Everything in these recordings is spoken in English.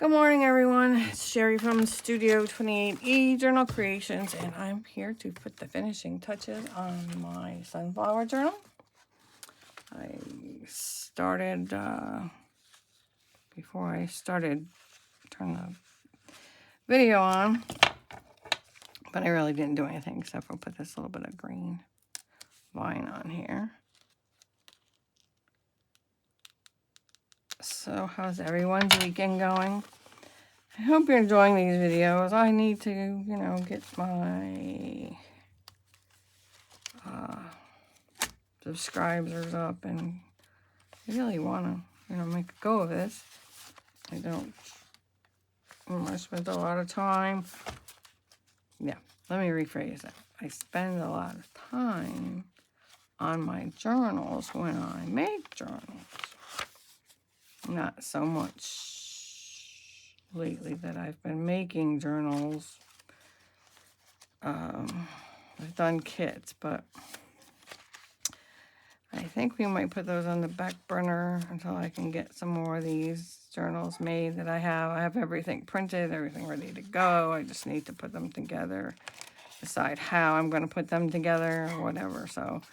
Good morning, everyone. It's Sherri from Studio 28E Journal Creations, and I'm here to put the finishing touches on my sunflower journal. I started, before I started, turn the video on, but I really didn't do anything except for put this little bit of green vine on here. So how's everyone's weekend going? I hope you're enjoying these videos. I need to, get my subscribers up, and I really want to, make a go of this. I spend a lot of time. Yeah, let me rephrase that. I spend a lot of time on my journals when I make journals. Not so much lately that I've been making journals. I've done kits, but I think we might put those on the back burner until I can get some more of these journals made that I have. I have everything printed, everything ready to go. I just need to put them together, decide how I'm going to put them together or whatever. So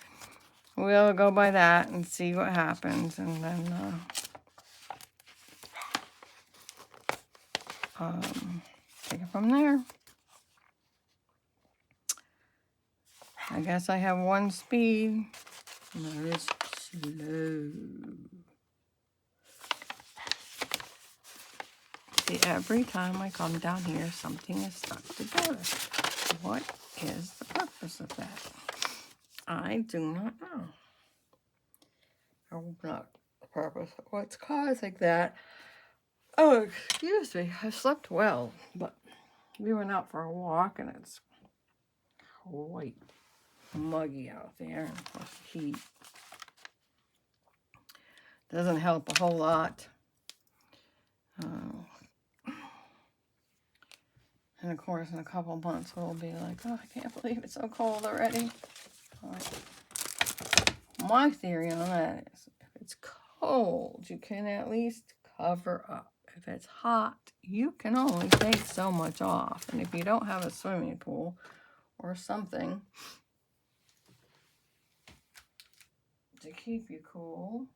we'll go by that and see what happens, and then take it from there. I guess I have one speed, and that is slow. See, every time I come down here, something is stuck together. What is the purpose of that? I do not know. Or not the purpose. What's causing that? Oh, excuse me. I slept well, but we went out for a walk, and it's quite muggy out there, and of course the heat doesn't help a whole lot. And of course in a couple months we'll be like, oh, I can't believe it's so cold already. My theory on that is, if it's cold, you can at least cover up. If it's hot, you can only take so much off. And if you don't have a swimming pool or something to keep you cool,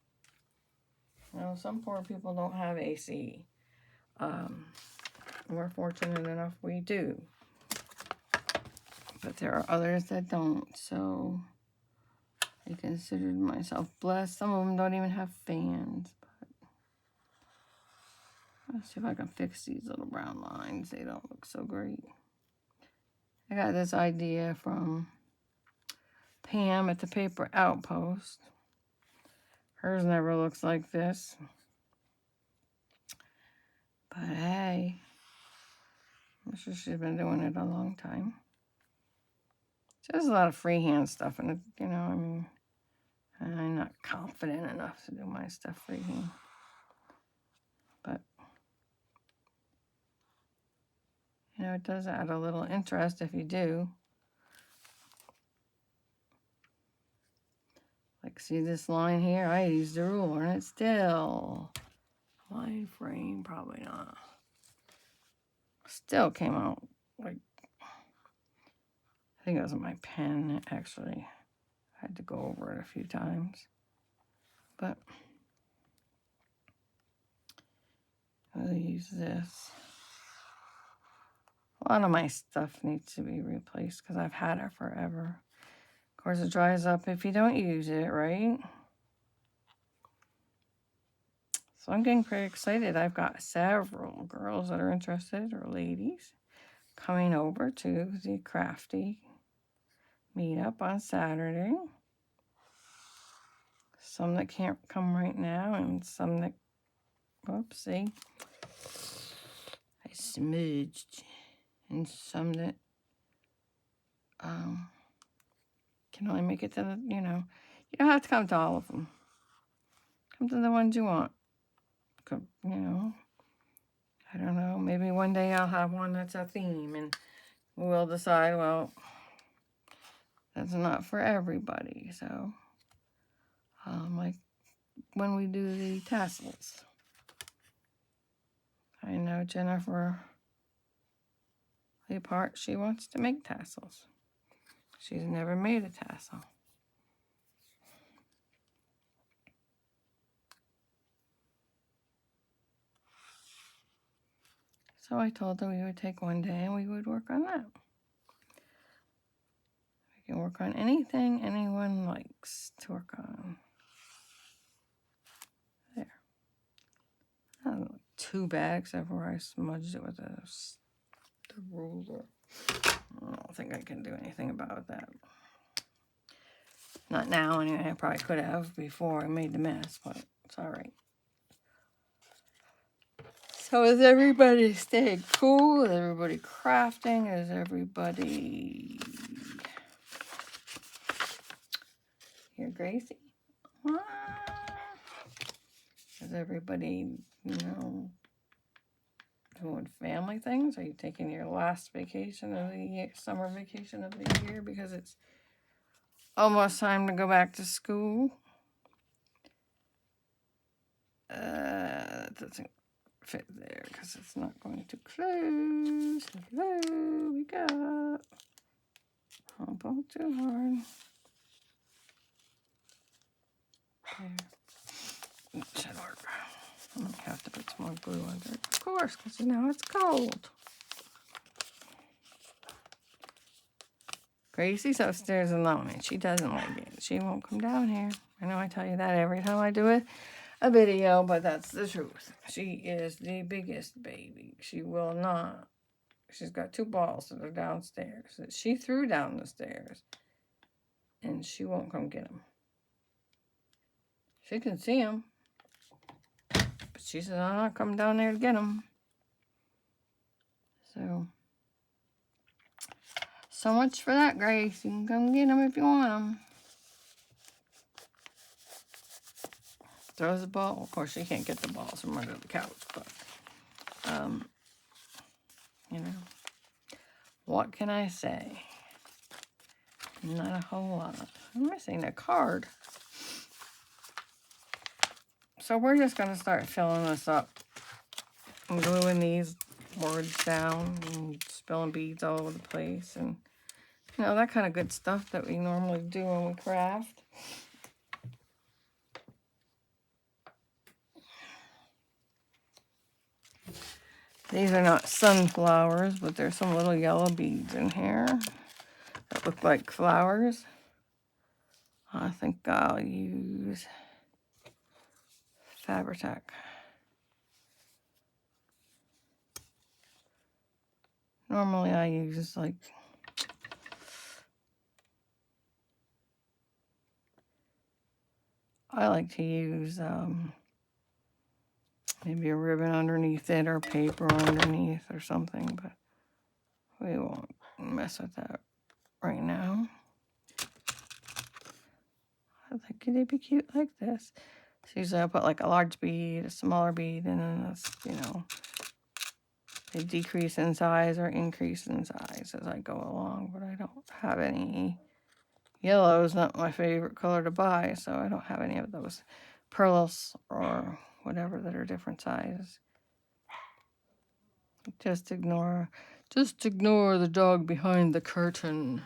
some poor people don't have AC. We're fortunate enough we do. But there are others that don't, so I considered myself blessed. Some of them don't even have fans. But let's see if I can fix these little brown lines. They don't look so great. I got this idea from Pam at the Paper Outpost. Hers never looks like this. But hey, I'm sure she's been doing it a long time. There's a lot of freehand stuff in it, I'm not confident enough to do my stuff freehand. But, it does add a little interest if you do. Like, see this line here? I used a ruler and it's still line frame, probably not. Still came out like, I think it was my pen, actually. I had to go over it a few times. But I'll use this. A lot of my stuff needs to be replaced because I've had it forever. Of course, it dries up if you don't use it, right? So I'm getting pretty excited. I've got several girls that are interested, or ladies, coming over to the crafty meetup on Saturday. Some that can't come right now, and some that, whoopsie, I smudged, and some that can only make it to the, you don't have to come to all of them. Come to the ones you want. I don't know, maybe one day I'll have one that's a theme, and we'll decide, well, that's not for everybody. So, like when we do the tassels, I know have Jennifer the part she wants to make tassels. She's never made a tassel. So I told her we would take one day and we would work on that. We can work on anything anyone likes to work on. There. That doesn't look too bad, except where I smudged it with the ruler. I don't think I can do anything about that. Not now, anyway. I probably could have before I made the mess, but it's all right. So is everybody staying cool? Is everybody crafting? Is everybody... Here, Gracie? Is everybody, doing family things? Are you taking your last vacation of the year, summer vacation of the year, because it's almost time to go back to school? That doesn't fit there because it's not going to close. Hello, we got. Don't pull too hard. There. It should work. I might have to put some more glue under it, of course, because now it's cold. Gracie's upstairs alone, and she doesn't like it. She won't come down here. I know I tell you that every time I do a video, but that's the truth. She is the biggest baby. She will not. She's got 2 balls that are downstairs that she threw down the stairs, and she won't come get them. She can see them, but she says, I'm not coming down there to get them. So much for that, Grace. You can come get them if you want them. Throws the ball. Of course, she can't get the balls from under the couch, but, what can I say? Not a whole lot. I'm missing a card. So we're just going to start filling this up. I'm gluing these words down and spilling beads all over the place. And, that kind of good stuff that we normally do when we craft. These are not sunflowers, but there's some little yellow beads in here that look like flowers. I think I'll use Fabri-Tac. Normally I use I like to use maybe a ribbon underneath it or paper underneath or something, but we won't mess with that right now. I think it'd be cute like this. So usually I put like a large bead, a smaller bead, and then that's, they decrease in size or increase in size as I go along, but I don't have any. Yellow is not my favorite color to buy, so I don't have any of those pearls or whatever that are different sizes. Just ignore the dog behind the curtain.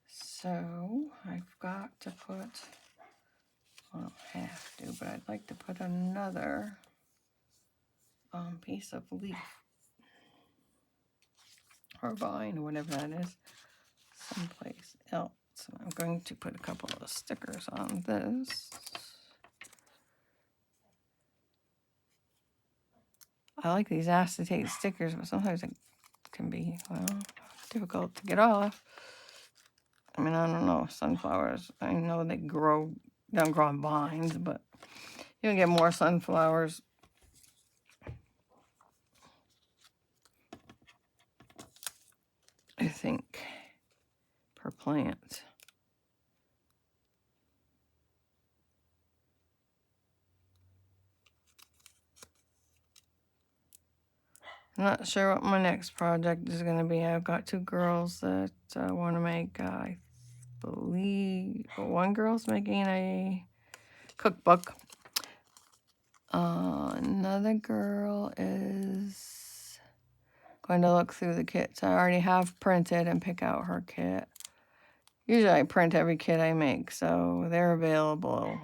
So I've got to put, I don't have to, but I'd like to put another piece of leaf or vine or whatever that is someplace else. And I'm going to put a couple of stickers on this. I like these acetate stickers, but sometimes it can be, difficult to get off. I mean, I don't know, sunflowers, I know they don't grow on vines, but you can get more sunflowers. I think, per plant. I'm not sure what my next project is going to be. I've got 2 girls that want to make, I believe, one girl's making a cookbook. Another girl is going to look through the kits. I already have printed and pick out her kit. Usually I print every kit I make, so they're available.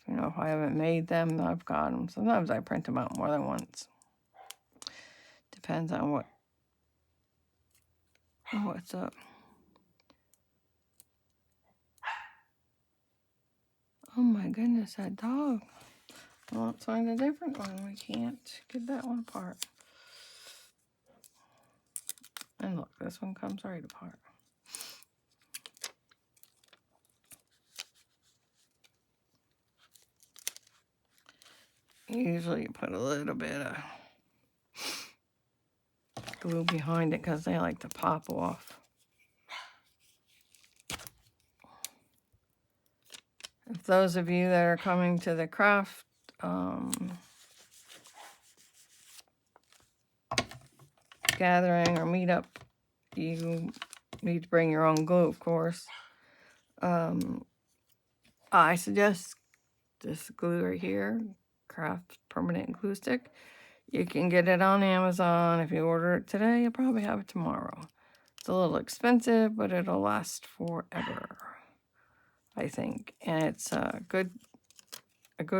You know, if I haven't made them, I've got them. Sometimes I print them out more than once. Depends on what's up. Oh my goodness, that dog. Well, let's find a different one. We can't get that one apart. And look, this one comes right apart. Usually you put a little bit of glue behind it because they like to pop off. If those of you that are coming to the craft gathering or meetup, you need to bring your own glue, of course. I suggest this glue right here, Craft Permanent Glue Stick. You can get it on Amazon. If you order it today, you'll probably have it tomorrow. It's a little expensive, but it'll last forever, I think. And it's a good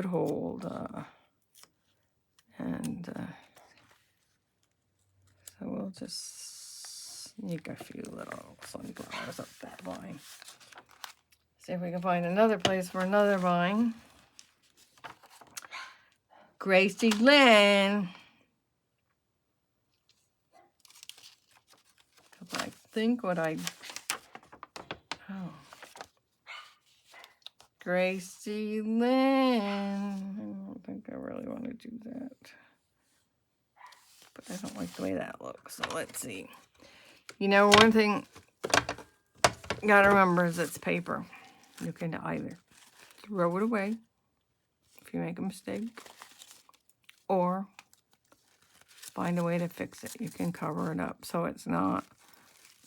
hold. So we'll just sneak a few little sunflowers up that vine. See if we can find another place for another vine. Gracie Lynn. I think Gracie Lynn. I don't think I really want to do that. But I don't like the way that looks. So let's see. You know, one thing you gotta remember is it's paper. You can either throw it away if you make a mistake, or find a way to fix it. You can cover it up so it's not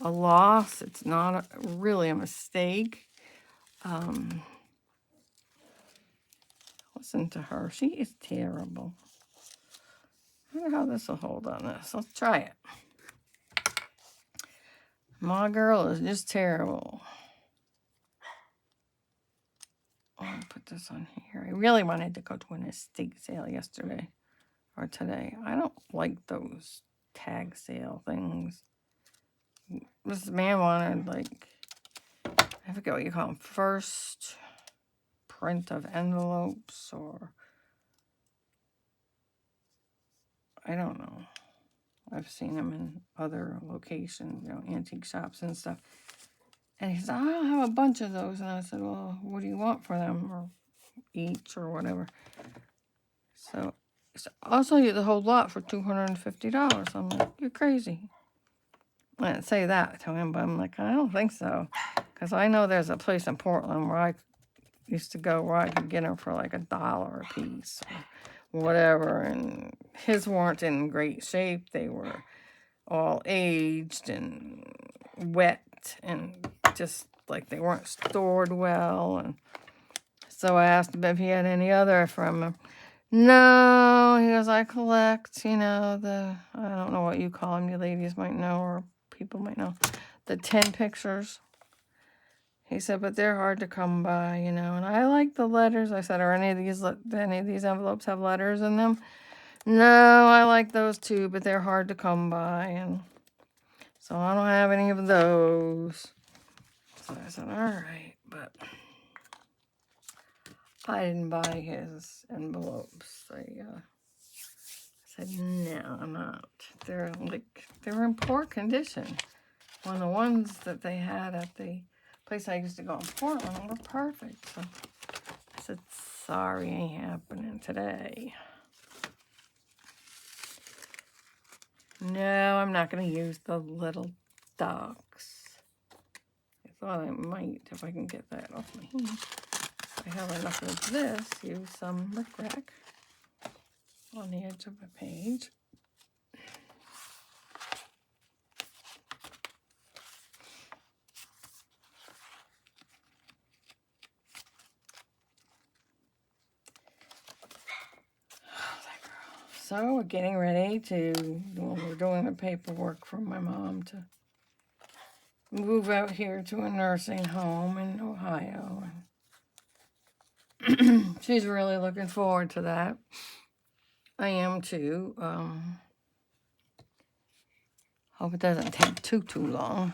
a loss. It's not really a mistake. Listen to her. She is terrible. I wonder how this will hold on this. Let's try it. My girl is just terrible. I'll put this on here. I really wanted to go to an estate sale yesterday or today. I don't like those tag sale things. This man wanted, like, I forget what you call them, first print of envelopes, or I don't know. I've seen them in other locations, you know, antique shops and stuff. And he said, I don't have a bunch of those. And I said, well, what do you want for them? Or each or whatever. So he said, I'll sell you the whole lot for $250. I'm like, you're crazy. I didn't say that to him, but I'm like, I don't think so. Because I know there's a place in Portland where I used to go where I could get them for like $1 a piece or whatever. And his weren't in great shape. They were all aged and wet and just like they weren't stored well. And so I asked him if he had any other from him. No, he goes, I collect, you know, I don't know what you call them, you ladies might know, or people might know, the 10 pictures. He said, but they're hard to come by, you know, and I like the letters. I said, are any of these envelopes have letters in them? No, I like those too, but they're hard to come by, and so I don't have any of those. So I said, all right, but I didn't buy his envelopes. I said, no, I'm not. They're in poor condition. One of the ones that they had at the place I used to go in Portland were perfect. So I said, sorry, ain't happening today. No, I'm not going to use the little ducks. I thought I might if I can get that off my hand. I have enough of this. Use some rickrack on the edge of a page. So we're getting ready to, we're doing the paperwork for my mom to move out here to a nursing home in Ohio. She's really looking forward to that. I am too. Hope it doesn't take too long.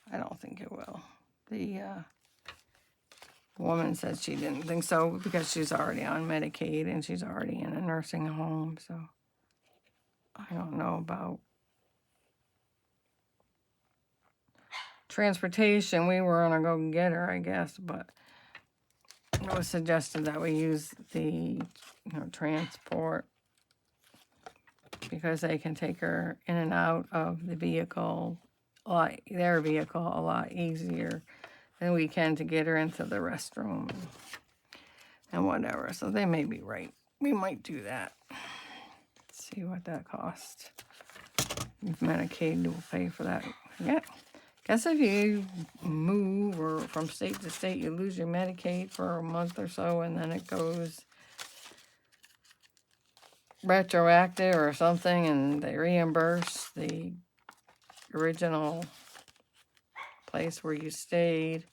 I don't think it will. The woman said she didn't think so because she's already on Medicaid and she's already in a nursing home. So I don't know about transportation. We were gonna go get her, I guess, but it was suggested that we use the transport because they can take her in and out of the vehicle, their vehicle, a lot easier than we can to get her into the restroom and whatever. So they may be right. We might do that. Let's see what that costs. If Medicaid will pay for that. Yeah. Guess if you move or from state to state, you lose your Medicaid for a month or so, and then it goes retroactive or something, and they reimburse the original place where you stayed.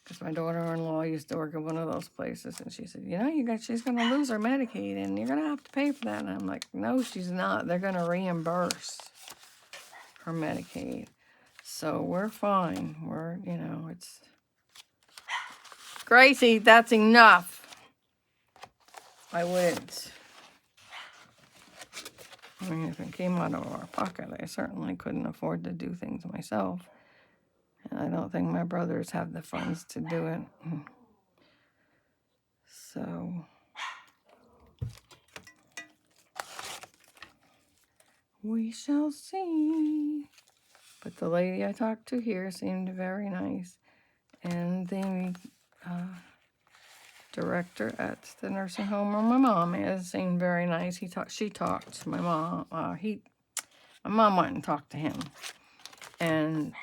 Because my daughter-in-law used to work at one of those places, and she said, she's going to lose her Medicaid, and you're going to have to pay for that. And I'm like, no, she's not. They're going to reimburse her Medicaid. So we're fine. We're, it's... Gracie, that's enough. I wouldn't. I mean, if it came out of our pocket, I certainly couldn't afford to do things myself. And I don't think my brothers have the funds to do it. So, we shall see. But the lady I talked to here seemed very nice. And the director at the nursing home where my mom is seemed very nice. She talked to my mom. My mom went and talked to him. And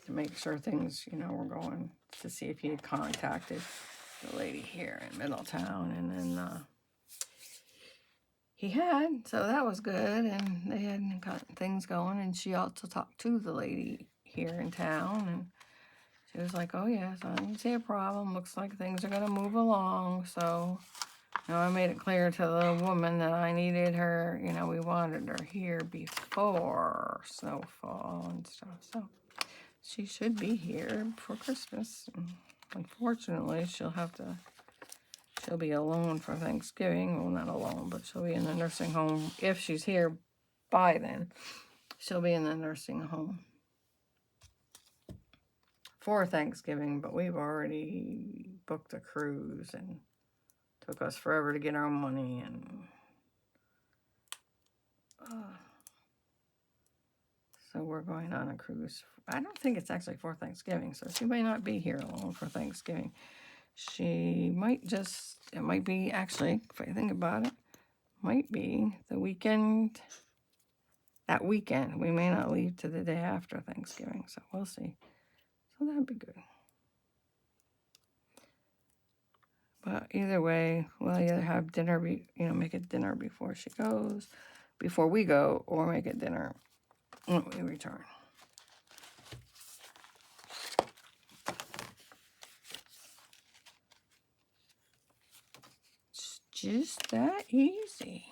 to make sure things, were going, to see if he had contacted the lady here in Middletown. And then he had, so that was good. And they had got things going. And she also talked to the lady here in town. And she was like, oh, yes, I don't see a problem. Looks like things are going to move along. So, I made it clear to the woman that I needed her, we wanted her here before snowfall and stuff. So she should be here for Christmas. Unfortunately, she'll be alone for Thanksgiving. Well, not alone, but she'll be in the nursing home. If she's here by then, she'll be in the nursing home for Thanksgiving. But we've already booked a cruise and took us forever to get our money. And so we're going on a cruise. I don't think it's actually for Thanksgiving, so she may not be here alone for Thanksgiving. She might it might be, actually, if I think about it, might be the weekend, that weekend. We may not leave to the day after Thanksgiving, so we'll see. So that'd be good. But either way, we'll either have dinner, make it dinner before we go, or make it dinner when we return. It's just that easy.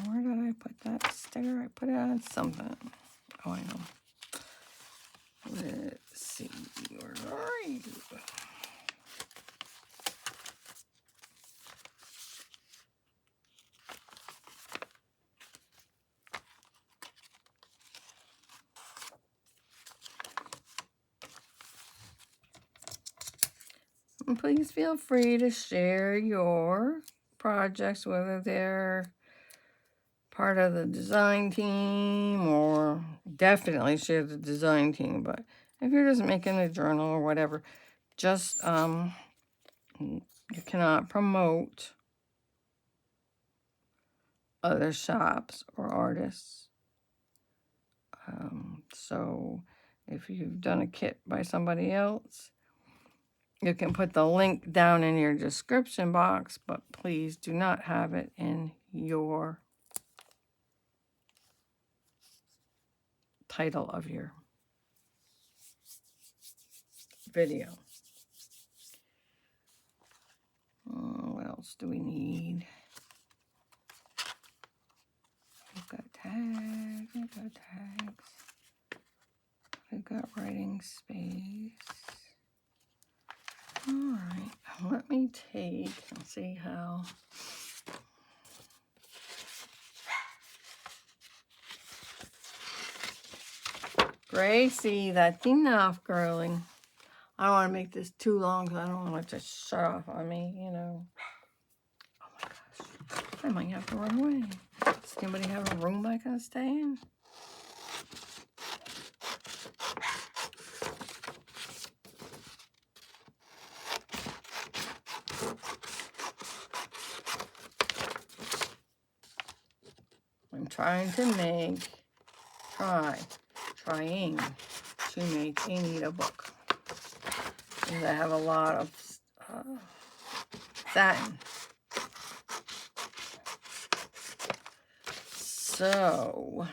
Where did I put that sticker? I put it on something. Oh, I know. Let's see. Where are you? And please feel free to share your projects, whether they're part of the design team, or definitely share the design team. But if you're just making a journal or whatever, just you cannot promote other shops or artists. So if you've done a kit by somebody else, You can put the link down in your description box, but please do not have it in your title of your video. What else do we need? We've got tags, we've got tags. We've got writing space. All right, let me take and see how. Gracie, that's enough, girlie. I don't want to make this too long because I don't want it to shut off on me, you know. Oh my gosh, I might have to run away. Does anybody have a room I can stay in? I'm trying to trying to make a needle book. Because I have a lot of satin. So,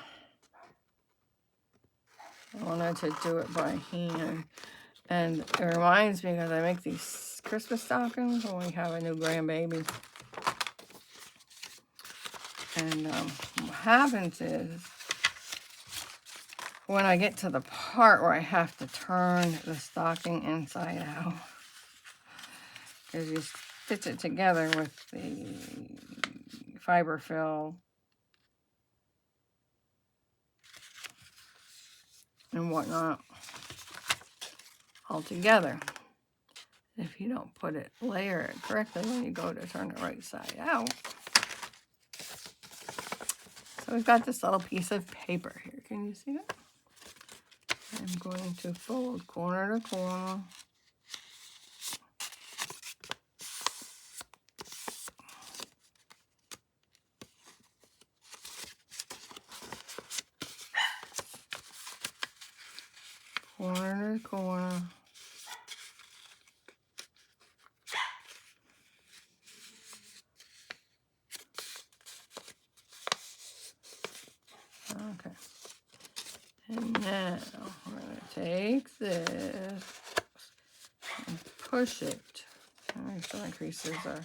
I wanted to do it by hand. And it reminds me because I make these Christmas stockings when we have a new grandbaby. And what happens is, when I get to the part where I have to turn the stocking inside out, because you stitch it together with the fiber fill and whatnot all together. If you don't layer it correctly when you go to turn it right side out. So we've got this little piece of paper here. Can you see that? I'm going to fold corner to corner. Corner to corner. Okay. And now we're going to take this and push it. Make sure my creases are.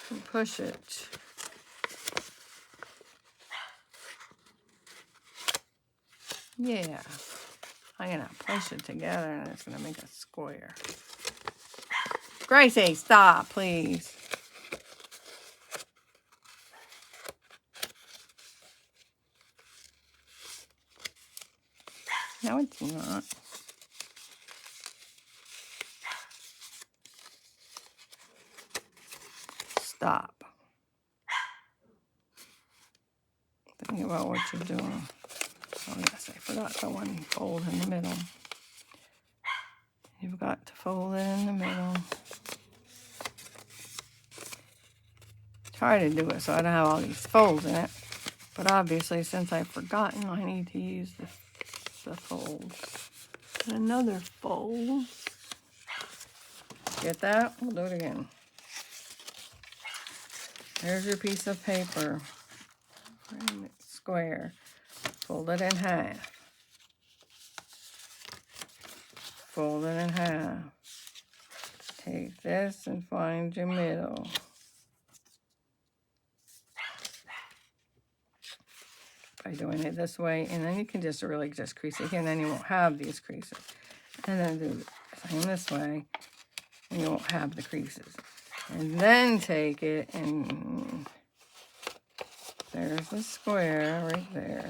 And push it. Yeah. I'm going to push it together and it's going to make a square. Gracie, stop, please. No, it's not. Stop. Think about what you're doing. Oh, yes, I forgot the one fold in the middle. You've got to fold it in the middle. Try to do it so I don't have all these folds in it. But obviously, since I've forgotten, I need to use the folds. And another fold. Get that? We'll do it again. There's your piece of paper. Frame it square. Fold it in half. Fold it in half. Take this and find your middle. By doing it this way, and then you can just really just crease it here, and then you won't have these creases. And then do the same this way, and you won't have the creases. And then take it, and there's the square right there.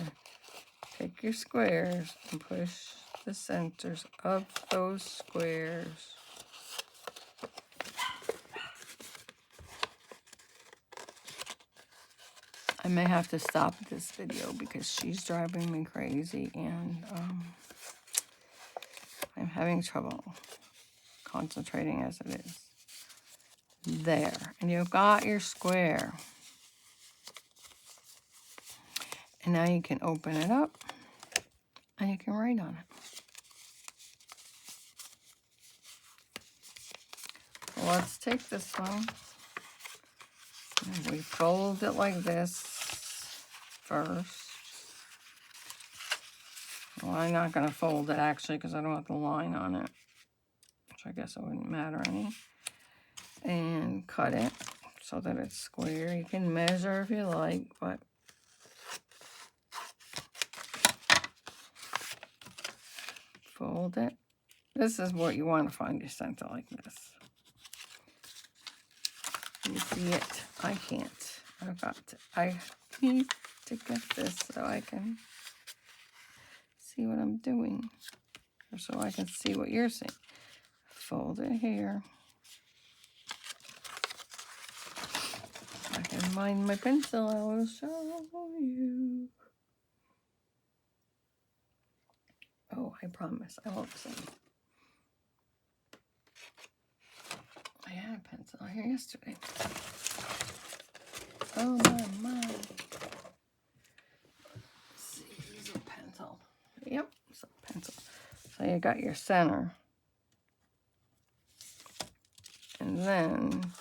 Take your squares and push the centers of those squares. I may have to stop this video because she's driving me crazy and I'm having trouble concentrating as it is. There. And you've got your square. And now you can open it up and you can write on it. let's take this one. And we fold it like this first. Well, I'm not going to fold it actually because I don't want the line on it, which I guess it wouldn't matter any. And cut it so that it's square. You can measure if you like, but fold it. This is what you want to find your center like this. You see it? I can't. I need to get this so I can see what I'm doing. Or so I can see what you're seeing. Fold it here. I can find my pencil. I will show you. Oh, I promise I won't sing. I had a pencil here yesterday. Oh my. Let's see, here's a pencil. Yep, it's a pencil. So you got your center. And then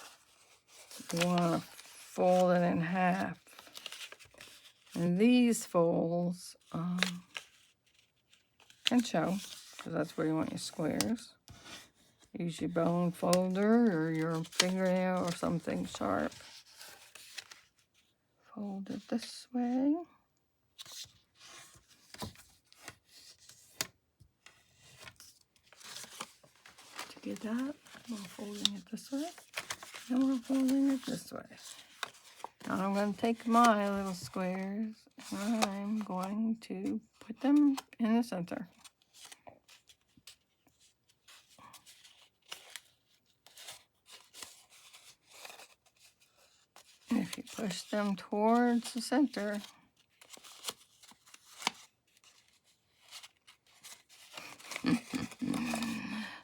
you want to fold it in half. And these folds can show, because that's where you want your squares. Use your bone folder or your fingernail or something sharp. Fold it this way. To get that, we're folding it this way. And we're folding it this way. Now I'm going to take my little squares and I'm going to put them in the center. And if you push them towards the center,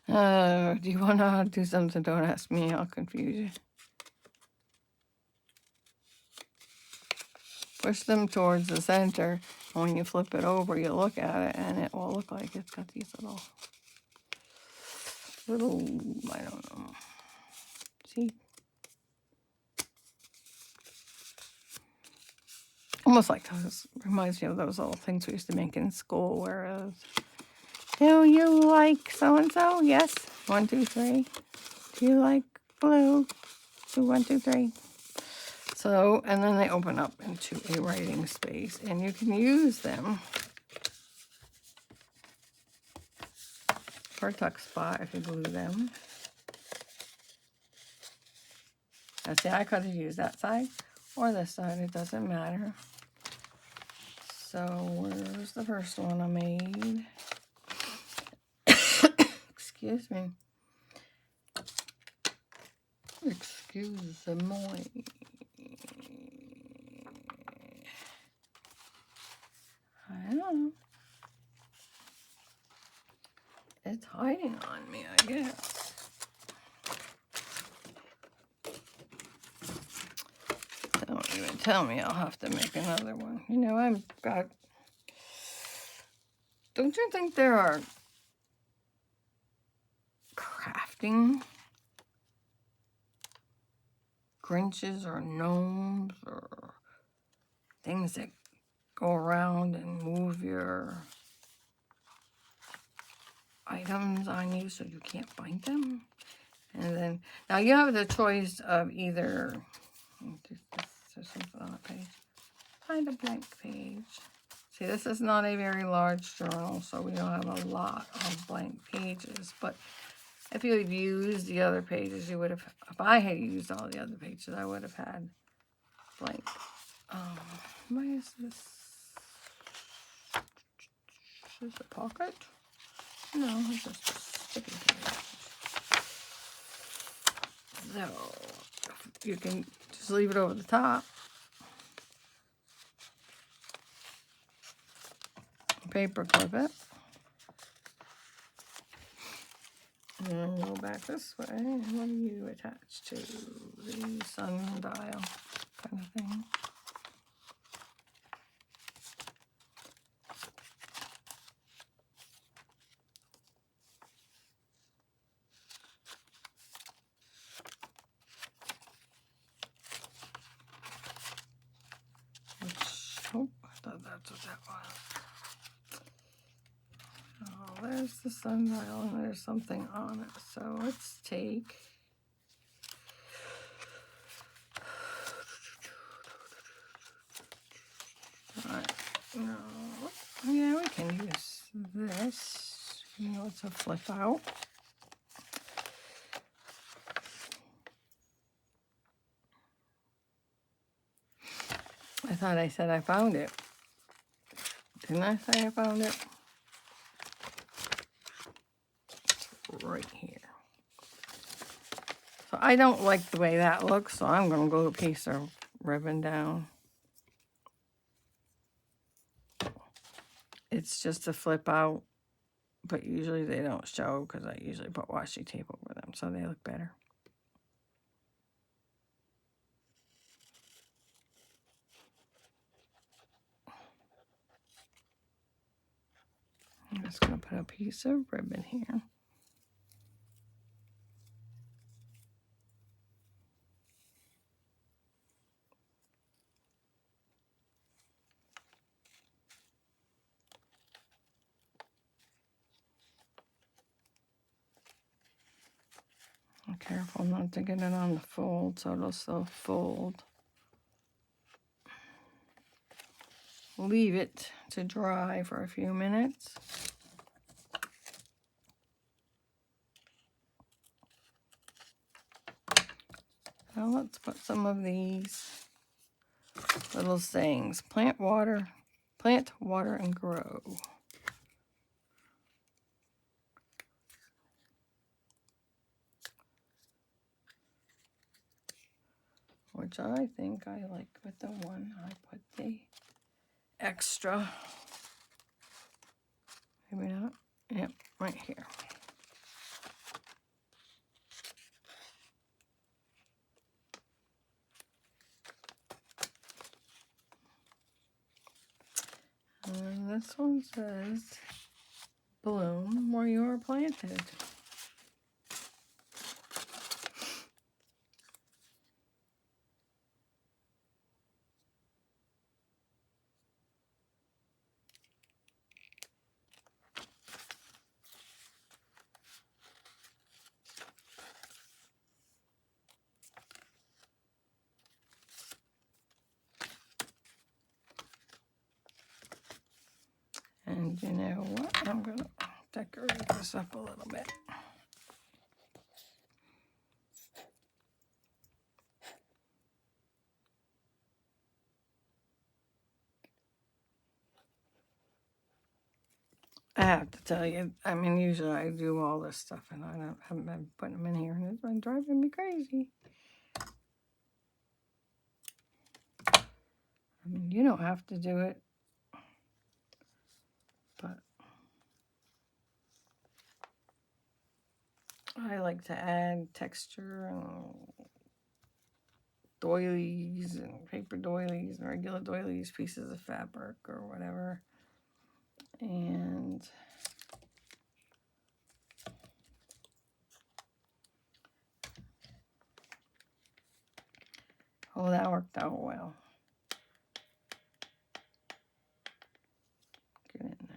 do you want to know how to do something? Don't ask me, I'll confuse you. Push them towards the center, and when you flip it over, you look at it, and it will look like it's got these little, I don't know. See? Almost like those, reminds me of those little things we used to make in school, whereas, do you like so-and-so? Yes. 1, 2, 3. Do you like blue? 2, 1, 2, 3. So, and then they open up into a writing space, and you can use them for a tuck spot if you glue them. Now see, I could have used that side or this side, it doesn't matter. So, where's the first one I made? Excuse me. Excuse-moi. I don't know. It's hiding on me, I guess. Don't even tell me I'll have to make another one. You know, I've got... Don't you think there are crafting Grinches or gnomes or things that go around and move your items on you so you can't find them? And then, now you have the choice of either, there's something on a page, find a blank page. See, this is not a very large journal, so we don't have a lot of blank pages, but if you had used the other pages, you would have, if I had used all the other pages, I would have had blank. Why is this? Is this a pocket? No, it's just a sticky page. So, you can just leave it over the top. Paper clip it. And then go back this way. And what do you attach to? The sundial kind of thing. there's the sundial and there's something on it. So let's take no. Yeah, we can use this. You know, it's a flip out. I thought I said I found it. Didn't I say I found it? It's right here. So I don't like the way that looks, so I'm going to glue a piece of ribbon down. It's just a flip out, but usually they don't show because I usually put washi tape over them so they look better. I'm just going to put a piece of ribbon here. I'm careful not to get it on the fold so it'll still fold. Leave it to dry for a few minutes. Now let's put some of these little sayings. Plant, water, and grow. Which I think I like with the one I put the extra. Maybe not. Yep, right here. And this one says, bloom where you are planted. And you know what? I'm going to decorate this up a little bit. I have to tell you, I mean, usually I do all this stuff and I haven't been putting them in here and it's been driving me crazy. I mean, you don't have to do it, but I like to add texture and doilies and paper doilies and regular doilies, pieces of fabric or whatever. And oh, that worked out well. Get in there.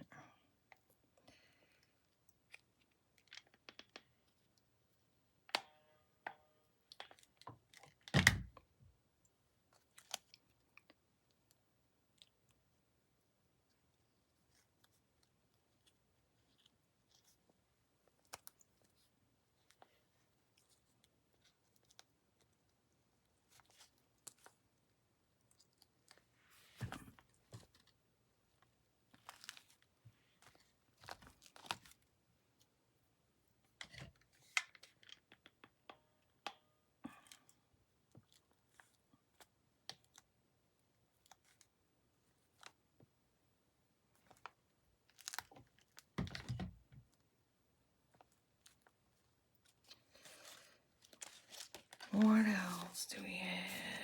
What else do we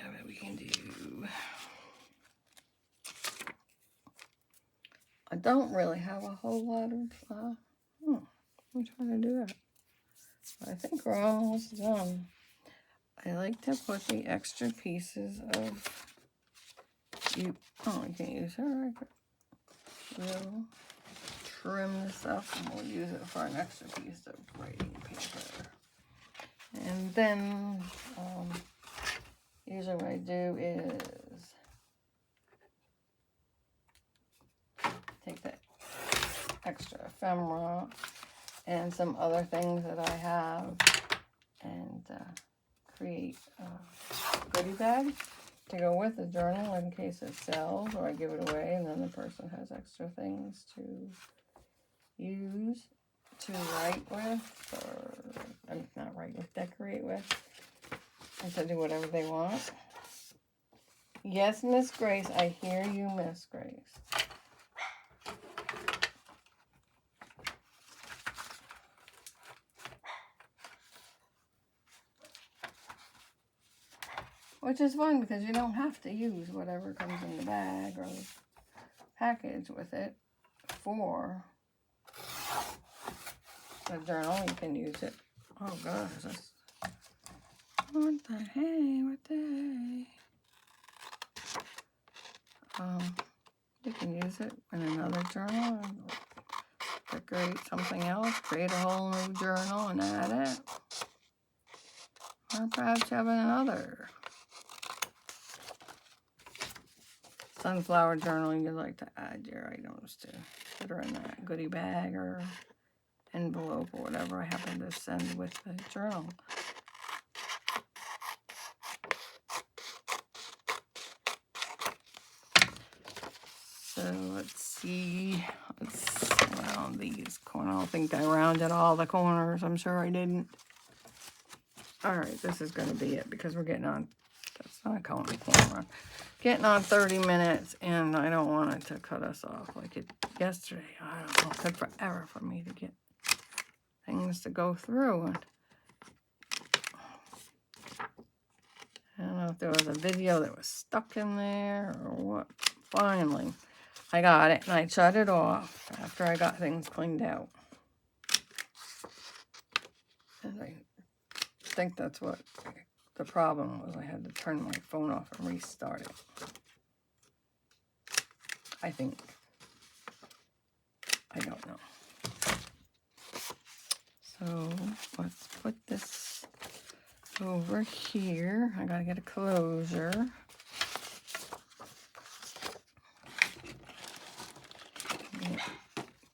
have that we can do? I don't really have a whole lot of, I'm trying to do that. I think we're almost done. I like to put the extra pieces of, you can't use her. Real trim this up and we'll use it for an extra piece of writing paper. And then usually what I do is take that extra ephemera and some other things that I have and create a goodie bag to go with the journal in case it sells or I give it away and then the person has extra things to use to write with, or I mean, not write with, decorate with, and to do whatever they want. Yes, Miss Grace, I hear you, Miss Grace. Which is fun because you don't have to use whatever comes in the bag or the package with it for the journal. You can use it. Oh gosh, that's, what the hey, what the hey. You can use it in another journal and decorate something else, create a whole new journal and add it. Or perhaps you have another sunflower journal you'd like to add your items to that are in that goodie bag or envelope or whatever I happen to send with the journal. So let's see. Let's round these corners. I don't think I rounded all the corners. I'm sure I didn't. All right, this is going to be it because we're getting on. That's not counting the corner. Getting on 30 minutes, and I don't want it to cut us off like it yesterday. I don't know. It took forever for me to get things to go through. And I don't know if there was a video that was stuck in there or what. Finally, I got it, and I shut it off after I got things cleaned out. And I think that's what the problem was. I had to turn my phone off and restart it. I think. I don't know. So let's put this over here. I gotta get a closure.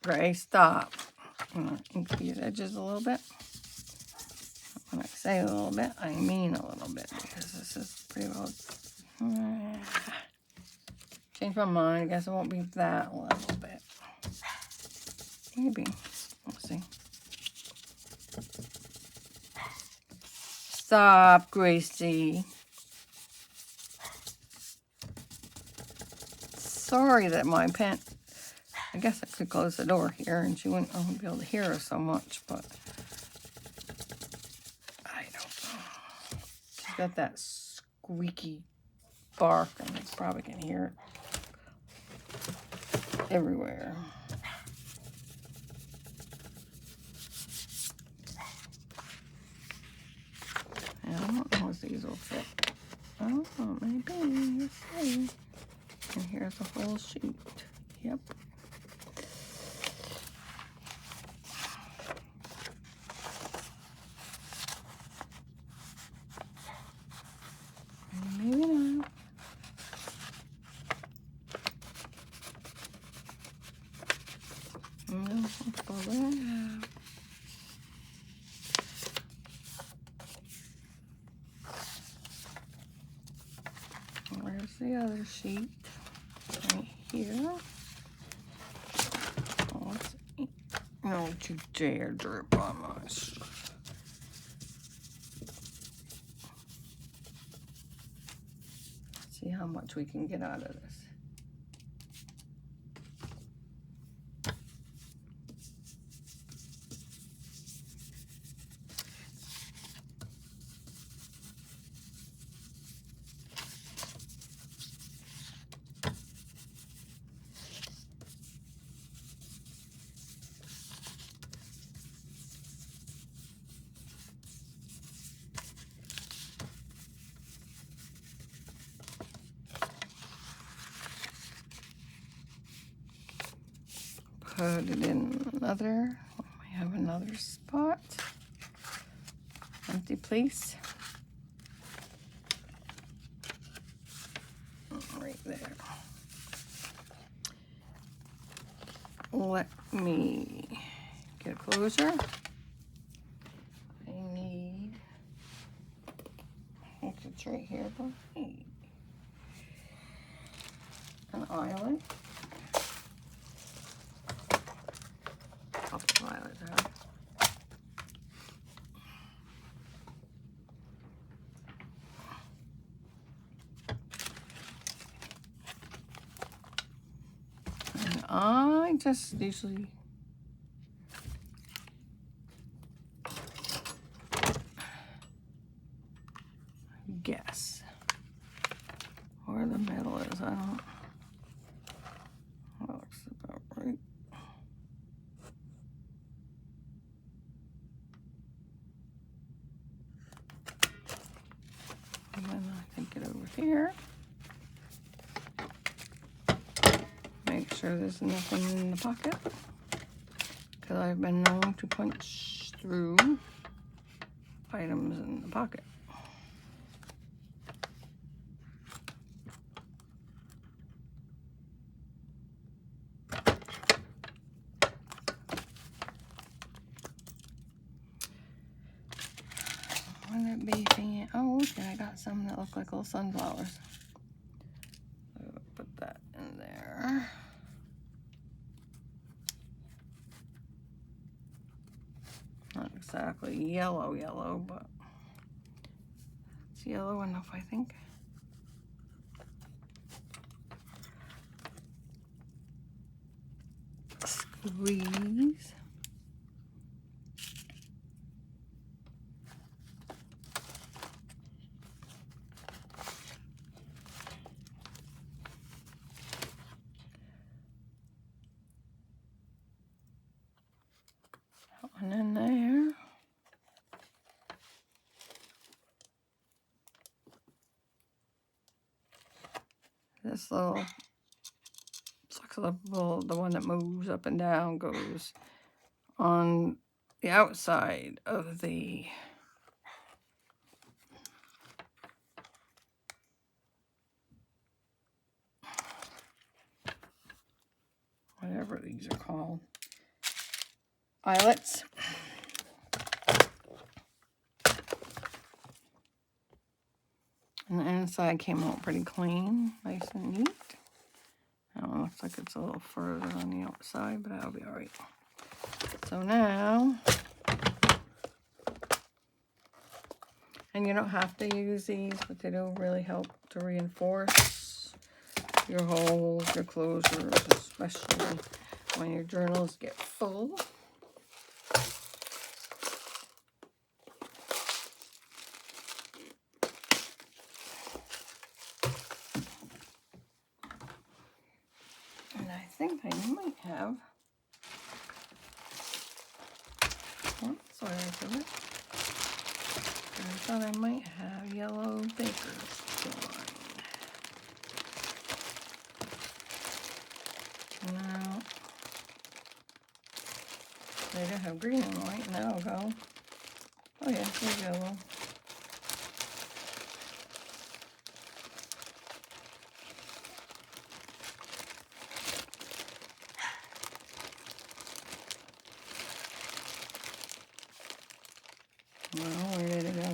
Gray, stop. I'm gonna ink these edges a little bit. When I say a little bit, I mean a little bit because this is pretty well. Change my mind. I guess it won't be that little bit. Maybe. We'll see. Stop, Gracie. Sorry that my pen. I guess I could close the door here and she wouldn't be able to hear us so much, but I don't know. She's got that squeaky bark and you probably can hear it everywhere. And I don't know if these will fit. Oh, maybe. Let's see. And here's the whole sheet. Yep. Maybe not. No, let's pull that out. Where's the other sheet? Right here. Oh, don't you dare drip on my stuff. See how much we can get out of this. put it in another. We have another spot. Empty place. Right there. Let me get closer. I need, I think it's right here, but an eyelet. Couple eyelets there. And I just usually guess where the middle is. I don't. That looks about right. And then I can get over here. Make sure there's nothing in the pocket, because I've been known to punch through items in the pocket. Wouldn't it be fan? Oh, okay, I got some that look like little sunflowers. So put that in there. Not exactly yellow, but it's yellow enough, I think. Squeeze. That one in there. This little flexible, the one that moves up and down, goes on the outside of the whatever these are called, eyelets. And the inside came out pretty clean, nice and neat. Now it looks like it's a little further on the outside, but that'll be all right. So now, and you don't have to use these, but they do really help to reinforce your holes, your closures, especially when your journals get full. And I think I might have, oh, sorry, I did it. I thought I might have yellow baker's twine. No. They do have green and white, and that'll go. Oh yeah, there's yellow. Well, where did it go?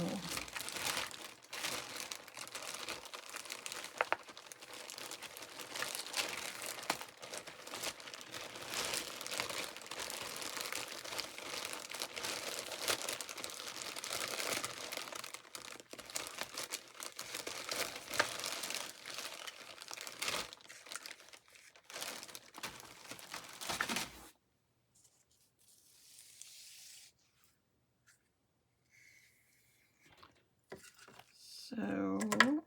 So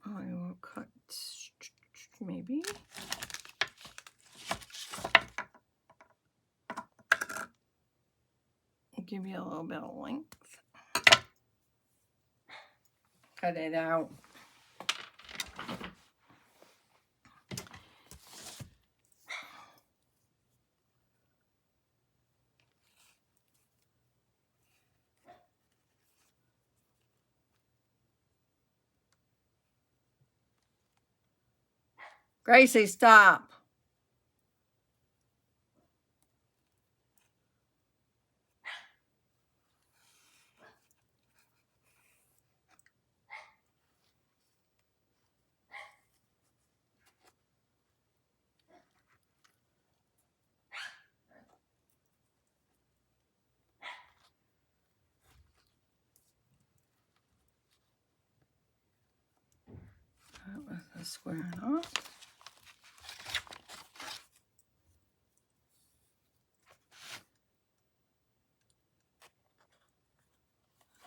I will cut maybe. Give you a little bit of length. Cut it out. Gracie, stop. That was the square knot.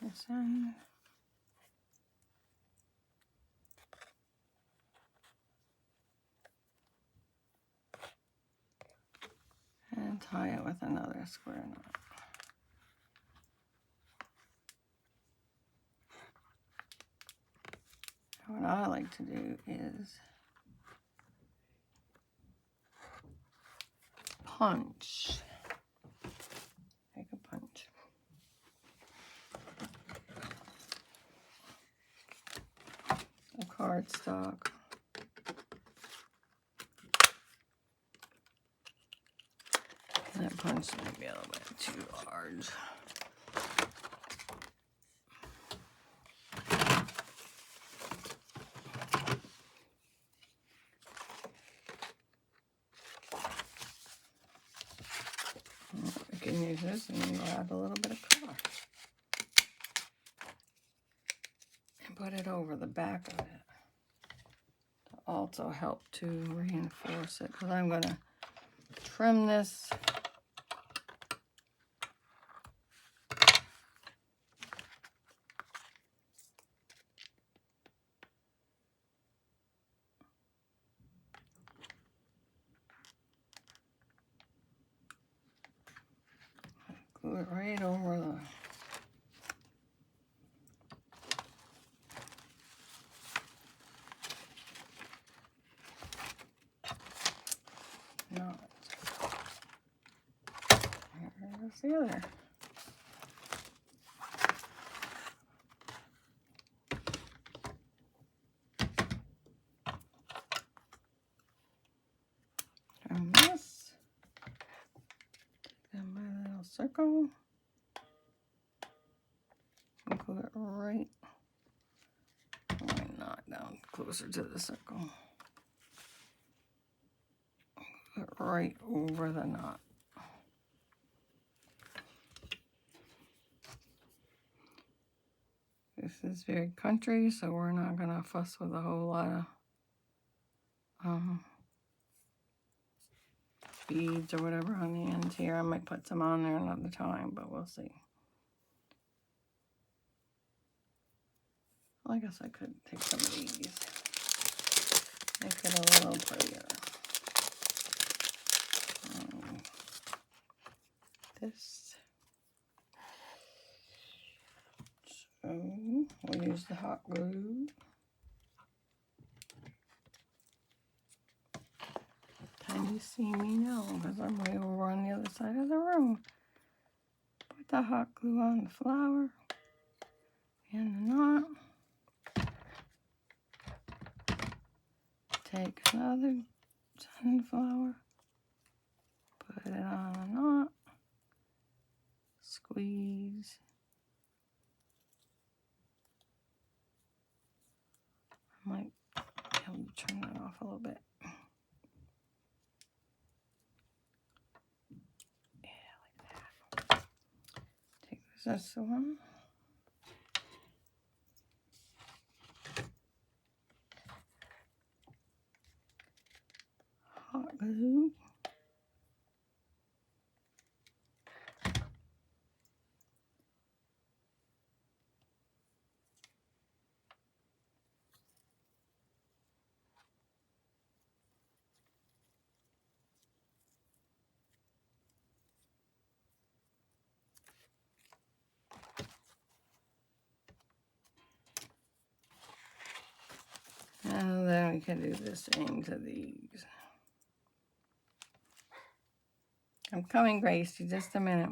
This end. And tie it with another square knot. What I like to do is punch. Take a punch. A cardstock. That punch might be a little bit too large. We can use this and we'll add a little bit of color. And put it over the back of it. To also help to reinforce it. Because I'm going to trim this. Glue it right over the knot. There's the other. Trim this. Take my little circle. And glue it right. Why not down closer to the circle? Glue it right over the knot. This is very country, so we're not gonna fuss with a whole lot of beads or whatever on the ends here. I might put some on there another time, but we'll see. Well, I guess I could take some of these. Make it a little prettier. This. So we'll use the hot glue. Can you see me now? Because I'm way over on the other side of the room. Put the hot glue on the flower and the knot. Take another sunflower, put it on the knot, squeeze. I might be able to turn that off a little bit. Yeah, like that. Take this one. Hot glue. And then we can do the same to these. I'm coming, Gracie, just a minute.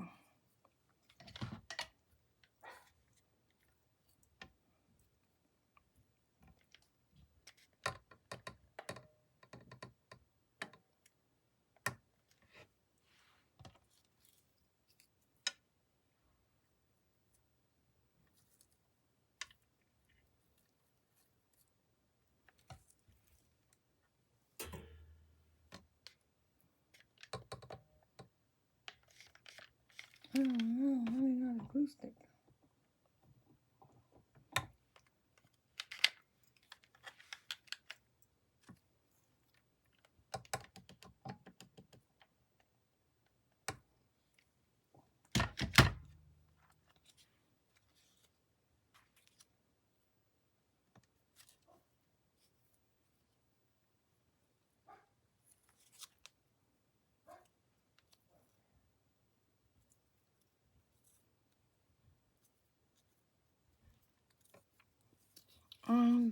don't know. Maybe not a glue stick.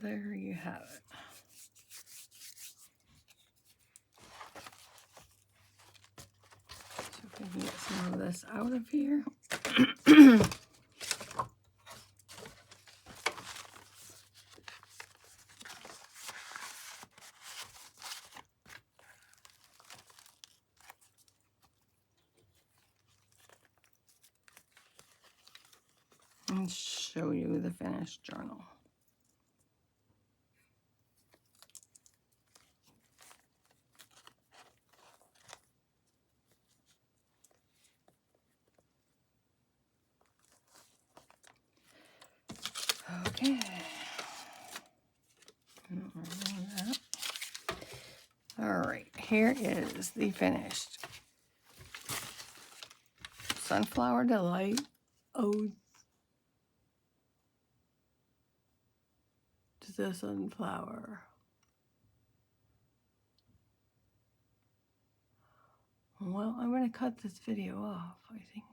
There you have it. So if I can get some of this out of here. And show you the finished journal. Okay. All right, here is the finished Sunflower Delight Ode to the Sunflower. Well, I'm going to cut this video off, I think.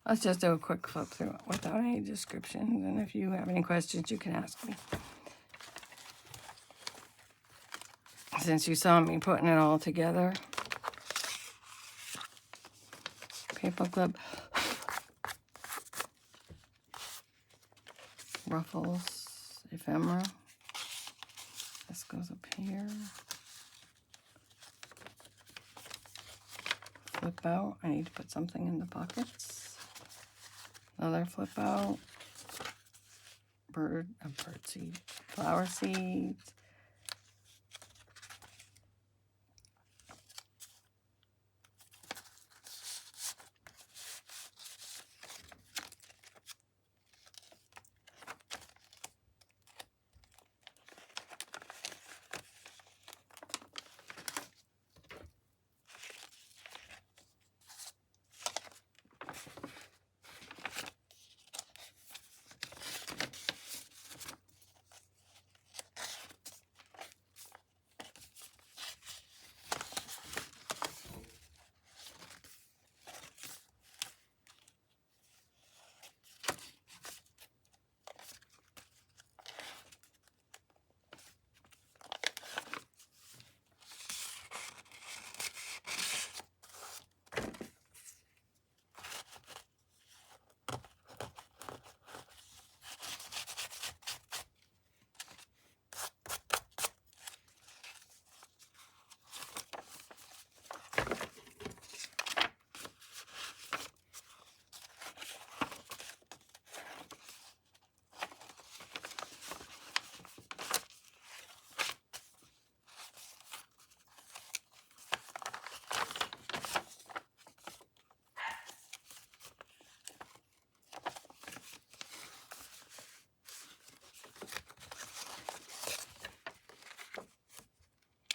Let's just do a quick flip through it without any descriptions, and if you have any questions, you can ask me. Since you saw me putting it all together. Paper clip. Ruffles. Ephemera. This goes up here. Flip out. I need to put something in the pockets. Another flip out. Bird seed. Flower seeds.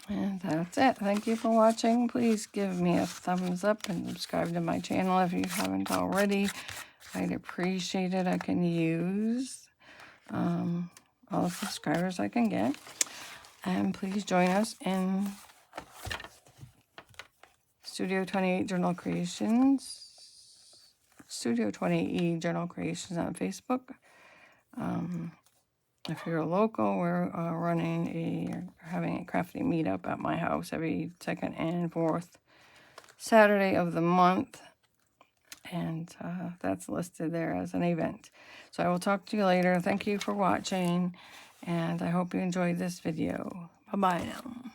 And that's it. Thank you for watching. Please give me a thumbs up and subscribe to my channel if you haven't already. I'd appreciate it. I can use all the subscribers I can get. And please join us in Studio 28 Journal Creations. Studio 28E Journal Creations on Facebook. If you're local, we're having a crafting meetup at my house every second and fourth Saturday of the month. And that's listed there as an event. So I will talk to you later. Thank you for watching. And I hope you enjoyed this video. Bye-bye now.